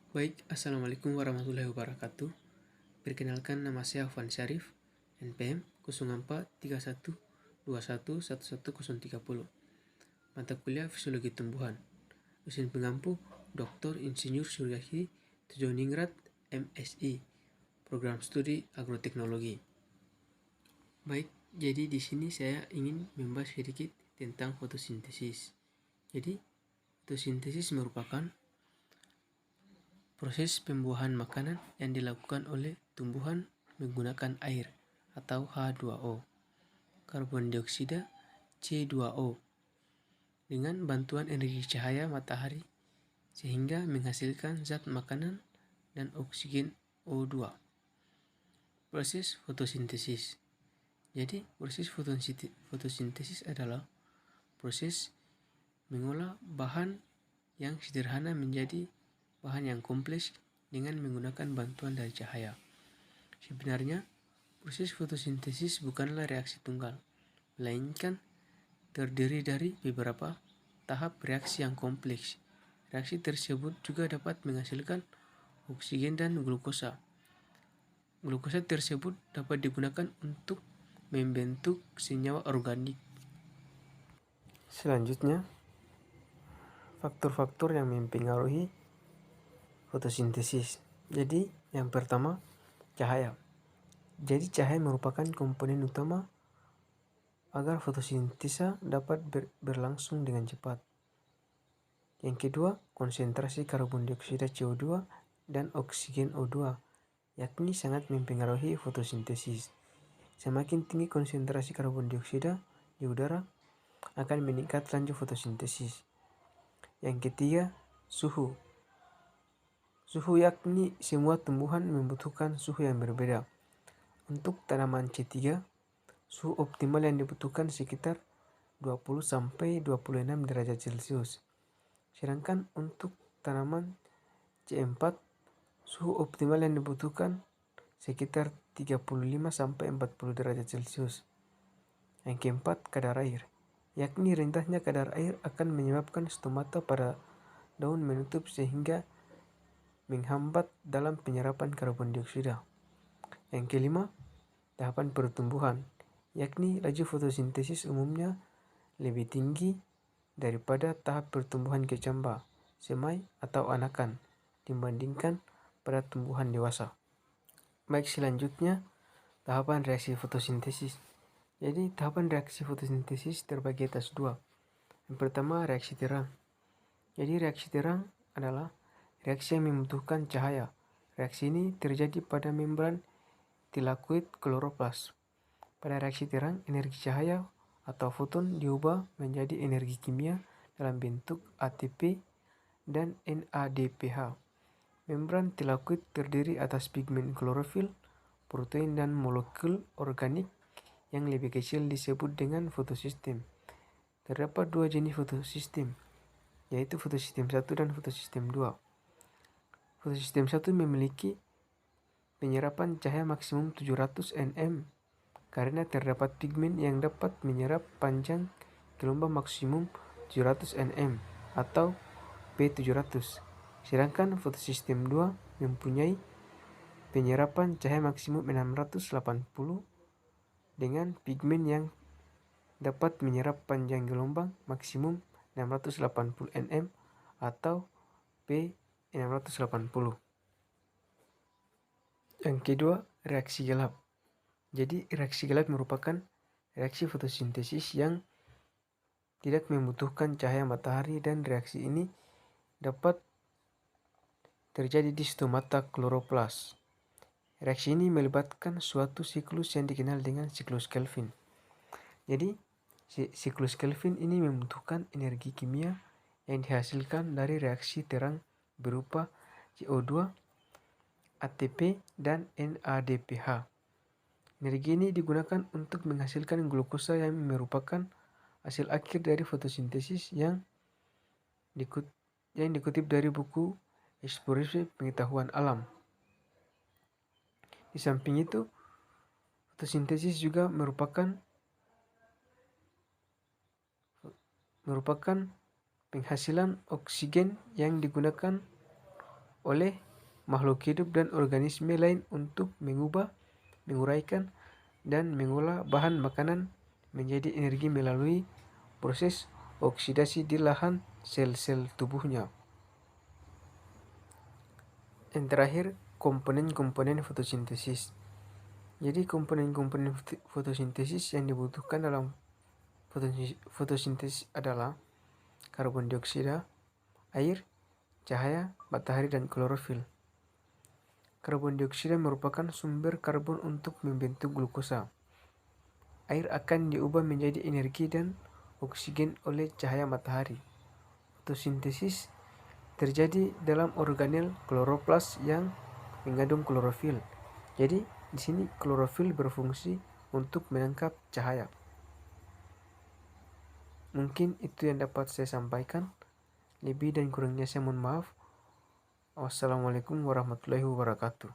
Baik, Assalamualaikum warahmatullahi wabarakatuh. Perkenalkan, nama saya Afwan Syarif, NPM 043121111030. Mata kuliah Fisiologi Tumbuhan. Dosen pengampu Dr. Insinyur Suryaki Tujoningrat, MSI, Program Studi Agroteknologi. Baik, jadi di sini saya ingin membahas sedikit tentang fotosintesis. Jadi, fotosintesis merupakan proses pembuahan makanan yang dilakukan oleh tumbuhan menggunakan air atau H2O, karbon dioksida C2O, dengan bantuan energi cahaya matahari sehingga menghasilkan zat makanan dan oksigen O2. Proses fotosintesis. Jadi, proses fotosintesis adalah proses mengolah bahan yang sederhana menjadi bahan yang kompleks dengan menggunakan bantuan dari cahaya. Sebenarnya, proses fotosintesis bukanlah reaksi tunggal, melainkan terdiri dari beberapa tahap reaksi yang kompleks. Reaksi tersebut juga dapat menghasilkan oksigen dan glukosa. Glukosa tersebut dapat digunakan untuk membentuk senyawa organik. Selanjutnya, faktor-faktor yang mempengaruhi fotosintesis. Jadi, yang pertama, cahaya. Jadi, cahaya merupakan komponen utama agar fotosintesa dapat berlangsung dengan cepat. Yang kedua, konsentrasi karbon dioksida CO2 dan oksigen O2, yakni sangat mempengaruhi fotosintesis. Semakin tinggi konsentrasi karbon dioksida di udara, akan meningkat laju fotosintesis. Yang ketiga, suhu. Suhu yakni semua tumbuhan membutuhkan suhu yang berbeda. Untuk tanaman C3, suhu optimal yang dibutuhkan sekitar 20-26 derajat Celcius. Sedangkan untuk tanaman C4, suhu optimal yang dibutuhkan sekitar 35-40 derajat Celcius. Yang keempat, kadar air. Yakni rendahnya kadar air akan menyebabkan stomata pada daun menutup sehingga menghambat dalam penyerapan karbon dioksida. Yang kelima, tahapan pertumbuhan, yakni laju fotosintesis umumnya lebih tinggi daripada tahap pertumbuhan kecambah, semai, atau anakan dibandingkan pada tumbuhan dewasa. Baik, selanjutnya tahapan reaksi fotosintesis. Jadi, tahapan reaksi fotosintesis terbagi atas dua. Yang pertama, reaksi terang. Jadi, reaksi terang adalah reaksi yang membutuhkan cahaya. Reaksi ini terjadi pada membran tilakoid kloroplas. Pada reaksi terang, energi cahaya atau foton diubah menjadi energi kimia dalam bentuk ATP dan NADPH. Membran tilakoid terdiri atas pigmen klorofil, protein, dan molekul organik yang lebih kecil disebut dengan fotosistem. Terdapat dua jenis fotosistem, yaitu fotosistem 1 dan fotosistem 2. Fotosistem 1 memiliki penyerapan cahaya maksimum 700 nm karena terdapat pigmen yang dapat menyerap panjang gelombang maksimum 700 nm atau P700. Sedangkan fotosistem 2 mempunyai penyerapan cahaya maksimum 680 dengan pigmen yang dapat menyerap panjang gelombang maksimum 680 nm atau P680. Yang kedua, reaksi gelap. Jadi, reaksi gelap merupakan reaksi fotosintesis yang tidak membutuhkan cahaya matahari dan reaksi ini dapat terjadi di stomata kloroplas. Reaksi ini melibatkan suatu siklus yang dikenal dengan siklus Kelvin. Jadi, siklus Kelvin ini membutuhkan energi kimia yang dihasilkan dari reaksi terang berupa CO2, ATP, dan NADPH. Energi ini digunakan untuk menghasilkan glukosa yang merupakan hasil akhir dari fotosintesis yang dikutip dari buku Eksplorasi Pengetahuan Alam. Di samping itu, fotosintesis juga merupakan penghasilan oksigen yang digunakan oleh makhluk hidup dan organisme lain untuk mengubah, menguraikan, dan mengolah bahan makanan menjadi energi melalui proses oksidasi di lahan sel-sel tubuhnya. Yang terakhir, komponen-komponen fotosintesis. Jadi komponen-komponen fotosintesis yang dibutuhkan dalam fotosintesis adalah karbon dioksida, air, cahaya, matahari, dan klorofil. Karbon dioksida merupakan sumber karbon untuk membentuk glukosa. Air akan diubah menjadi energi dan oksigen oleh cahaya matahari. Fotosintesis terjadi dalam organel kloroplas yang mengandung klorofil. Jadi di sini klorofil berfungsi untuk menangkap cahaya. Mungkin itu yang dapat saya sampaikan. Lebih dan kurangnya saya mohon maaf. Wassalamualaikum warahmatullahi wabarakatuh.